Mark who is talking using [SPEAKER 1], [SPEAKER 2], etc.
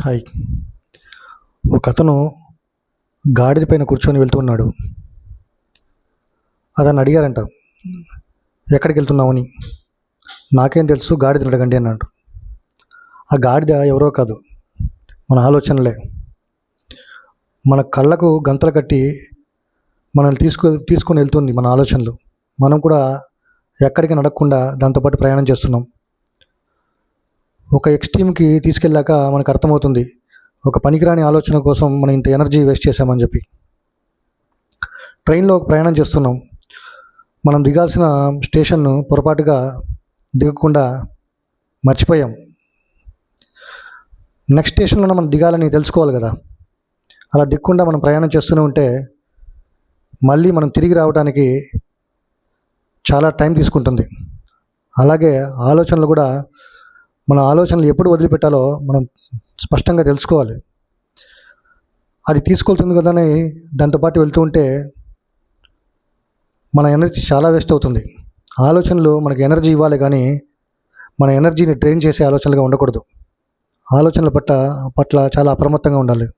[SPEAKER 1] Hi. ఒకతను గాడిద పైన కూర్చొని వెళ్తున్నాడు. అతన్ని అడిగారంట, ఎక్కడికి వెళ్తున్నావు అని. నాకేం తెలుసు, గాడిదని అడగండి అన్నాడు. ఆ గాడిద ఎవరో కాదు, మన ఆలోచనలే. మన కళ్ళకు గంతలు కట్టి మనల్ని తీసుకొని వెళ్తుంది మన ఆలోచనలు. మనం కూడా ఎక్కడికి నడకుండా దాంతోపాటు ప్రయాణం చేస్తున్నాం. ఒక ఎక్స్ట్రీమ్కి తీసుకెళ్ళాక మనకు అర్థమవుతుంది, ఒక పనికిరాని ఆలోచన కోసం మనం ఇంత ఎనర్జీ వేస్ట్ చేసామని చెప్పి. ట్రైన్లో ప్రయాణం చేస్తున్నాం, మనం దిగాల్సిన స్టేషన్ను పొరపాటుగా దిగకుండా మర్చిపోయాం. నెక్స్ట్ స్టేషన్లో మనం దిగాలని తెలుసుకోవాలి కదా. అలా దిగకుండా మనం ప్రయాణం చేస్తూనే ఉంటే మళ్ళీ మనం తిరిగి రావడానికి చాలా టైం తీసుకుంటుంది. అలాగే ఆలోచనలు కూడా, మన ఆలోచనలు ఎప్పుడు వదిలిపెట్టాలో మనం స్పష్టంగా తెలుసుకోవాలి. అది తీసుకెళ్తుంది కదా అని దాంతోపాటు వెళ్తూ ఉంటే మన ఎనర్జీ చాలా వేస్ట్ అవుతుంది. ఆలోచనలు మనకి ఎనర్జీ ఇవ్వాలి, కానీ మన ఎనర్జీని డ్రైన్ చేసే ఆలోచనలుగా ఉండకూడదు. ఆలోచనల పట్ల చాలా అప్రమత్తంగా ఉండాలి.